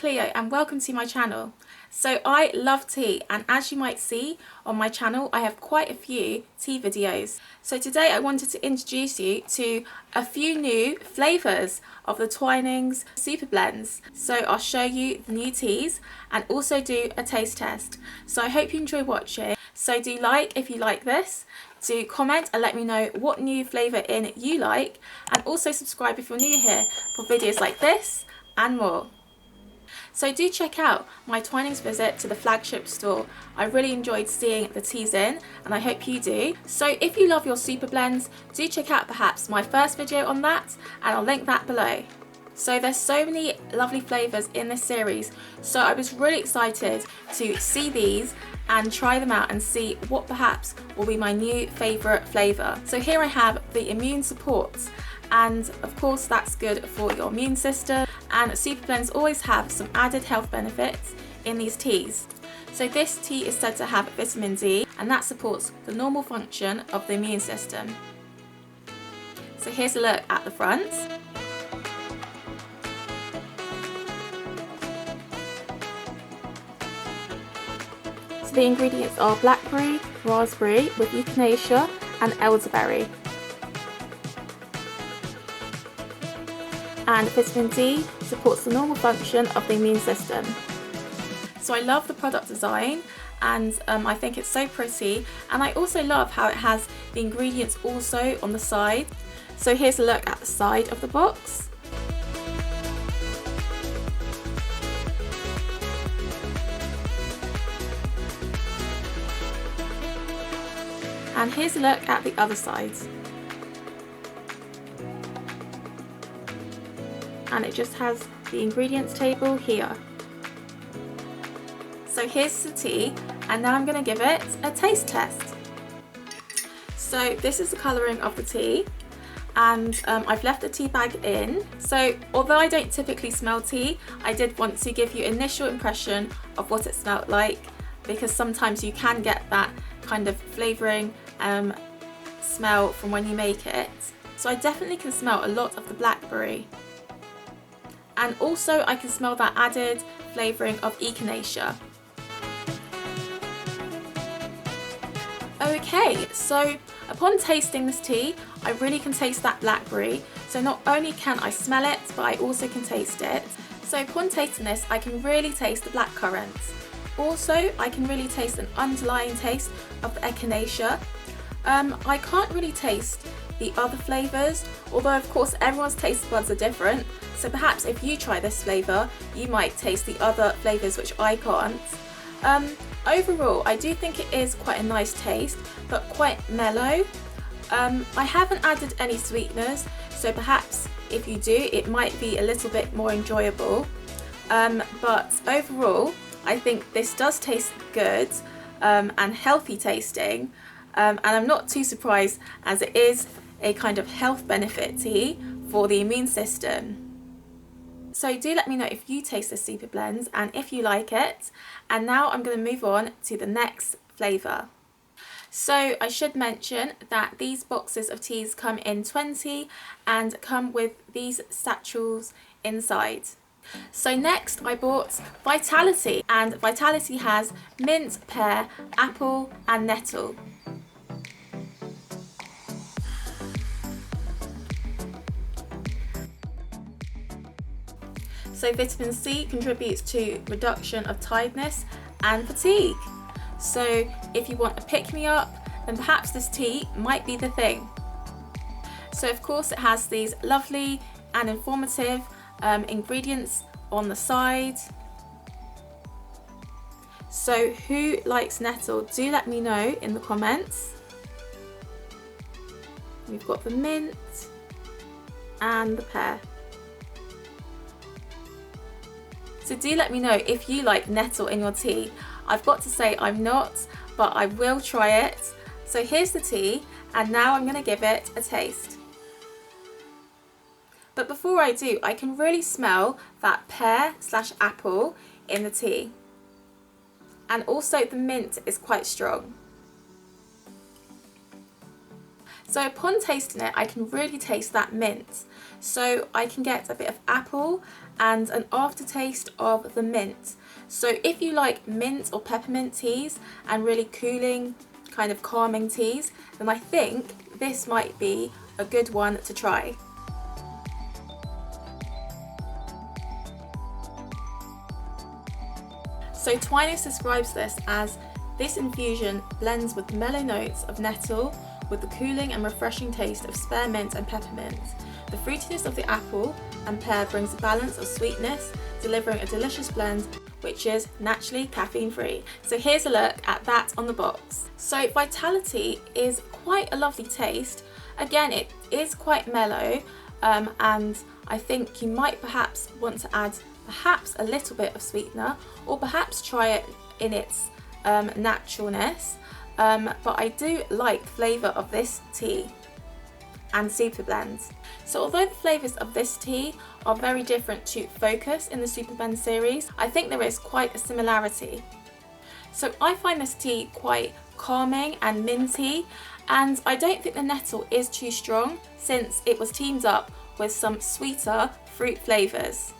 Cleo and welcome to my channel. So I love tea, and as you might see on my channel I have quite a few tea videos. So today I wanted to introduce you to a few new flavours of the Twinings Superblends. So I'll show you the new teas and also do a taste test. So I hope you enjoy watching. So do like if you like this. Do comment and let me know what new flavour in you like, and also subscribe if you're new here for videos like this and more. So do check out my Twinings visit to the flagship store. I really enjoyed seeing the teas in, and I hope you do. So if you love your super blends, do check out perhaps my first video on that, and I'll link that below. So there's so many lovely flavours in this series, so I was really excited to see these and try them out and see what perhaps will be my new favourite flavour. So here I have the immune support, and of course that's good for your immune system, and Superblends always have some added health benefits in these teas. So this tea is said to have vitamin D, and that supports the normal function of the immune system. So here's a look at the front. So the ingredients are blackberry, raspberry with echinacea and elderberry. And vitamin D supports the normal function of the immune system. So I love the product design, and I think it's so pretty, and I also love how it has the ingredients also on the side. So here's a look at the side of the box. And here's a look at the other side. And it just has the ingredients table here. So here's the tea, and now I'm going to give it a taste test. So this is the colouring of the tea, and I've left the tea bag in. So although I don't typically smell tea, I did want to give you initial impression of what it smelled like, because sometimes you can get that kind of flavouring smell from when you make it. So I definitely can smell a lot of the blackberry. And also I can smell that added flavouring of echinacea. Okay, so upon tasting this tea, I really can taste that blackberry. So not only can I smell it, but I also can taste it. So upon tasting this, I can really taste the blackcurrants. Also, I can really taste an underlying taste of the echinacea. I can't really taste the other flavours, although of course everyone's taste buds are different, so perhaps if you try this flavour you might taste the other flavours which I can't. Overall I do think it is quite a nice taste, but quite mellow. I haven't added any sweeteners, so perhaps if you do it might be a little bit more enjoyable, but overall I think this does taste good and healthy tasting, and I'm not too surprised as it is a kind of health benefit tea for the immune system. So do let me know if you taste the Superblends and if you like it. And now I'm going to move on to the next flavour. So I should mention that these boxes of teas come in 20 and come with these satchels inside. So next I bought Vitality, and Vitality has mint, pear, apple and nettle. So vitamin C contributes to reduction of tiredness and fatigue. So if you want a pick-me-up, then perhaps this tea might be the thing. So of course it has these lovely and informative ingredients on the side. So who likes nettle? Do let me know in the comments. We've got the mint and the pear. So do let me know if you like nettle in your tea. I've got to say I'm not, but I will try it. So here's the tea, and now I'm going to give it a taste. But before I do, I can really smell that pear/apple in the tea. And also the mint is quite strong. So upon tasting it, I can really taste that mint. So I can get a bit of apple and an aftertaste of the mint. So if you like mint or peppermint teas and really cooling, kind of calming teas, then I think this might be a good one to try. So Twinings describes this as, this infusion blends with mellow notes of nettle with the cooling and refreshing taste of spearmint and peppermint. The fruitiness of the apple and pear brings a balance of sweetness, delivering a delicious blend which is naturally caffeine free. So here's a look at that on the box. So Vitality is quite a lovely taste. Again, it is quite mellow, and I think you might perhaps want to add perhaps a little bit of sweetener, or perhaps try it in its naturalness. But I do like the flavour of this tea and Superblends. So although the flavours of this tea are very different to Focus in the Superblend series, I think there is quite a similarity. So I find this tea quite calming and minty, and I don't think the nettle is too strong since it was teamed up with some sweeter fruit flavours.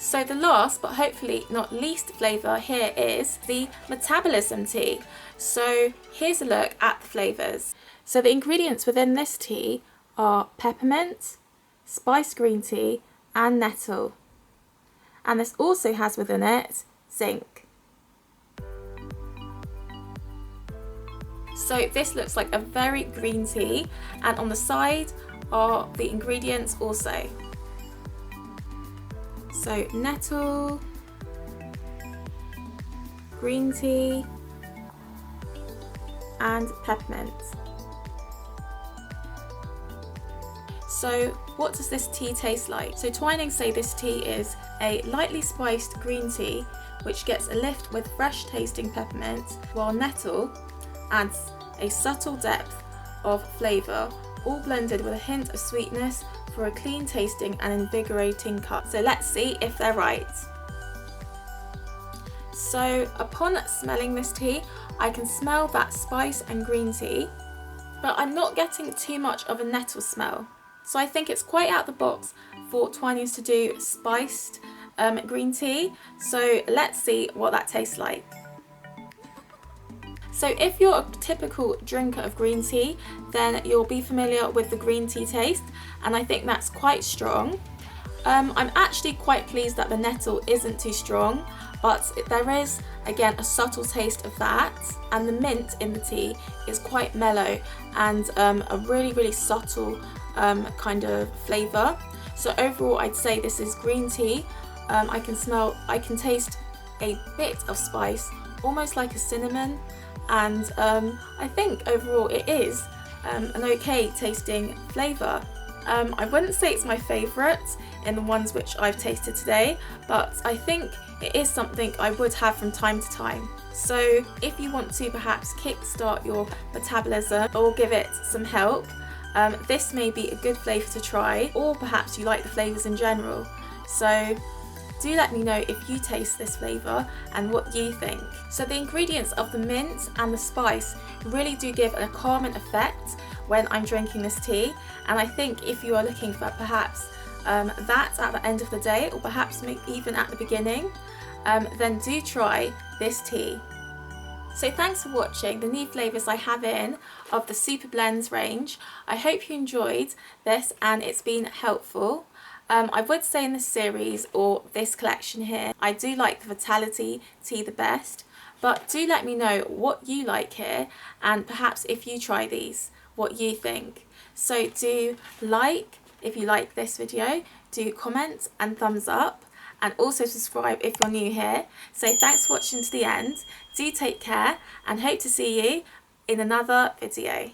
So the last but hopefully not least flavour here is the metabolism tea. So here's a look at the flavours. So the ingredients within this tea are peppermint, spiced green tea and nettle. And this also has within it zinc. So this looks like a very green tea, and on the side are the ingredients also. So nettle, green tea and peppermint. So what does this tea taste like? So Twinings say this tea is a lightly spiced green tea which gets a lift with fresh tasting peppermint, while nettle adds a subtle depth of flavour, all blended with a hint of sweetness for a clean tasting and invigorating cut. So let's see if they're right. So upon smelling this tea, I can smell that spice and green tea, but I'm not getting too much of a nettle smell. So I think it's quite out the box for Twinings to do spiced green tea. So let's see what that tastes like. So if you're a typical drinker of green tea, then you'll be familiar with the green tea taste, and I think that's quite strong. I'm actually quite pleased that the nettle isn't too strong, but there is again a subtle taste of that, and the mint in the tea is quite mellow and a really subtle kind of flavour. So overall I'd say this is green tea. I can taste a bit of spice, almost like a cinnamon, and I think overall it is an okay tasting flavour. I wouldn't say it's my favourite in the ones which I've tasted today, but I think it is something I would have from time to time. So if you want to perhaps kickstart your metabolism or give it some help, this may be a good flavour to try, or perhaps you like the flavours in general. So do let me know if you taste this flavour and what you think. So the ingredients of the mint and the spice really do give a calming effect when I'm drinking this tea, and I think if you are looking for perhaps that at the end of the day, or perhaps even at the beginning, then do try this tea. So thanks for watching the new flavours I have in of the Superblends range. I hope you enjoyed this and it's been helpful. I would say in this series, or this collection here, I do like the Vitality tea the best, but do let me know what you like here, and perhaps if you try these, what you think. So do like if you like this video, do comment and thumbs up, and also subscribe if you're new here. So thanks for watching to the end, do take care, and hope to see you in another video.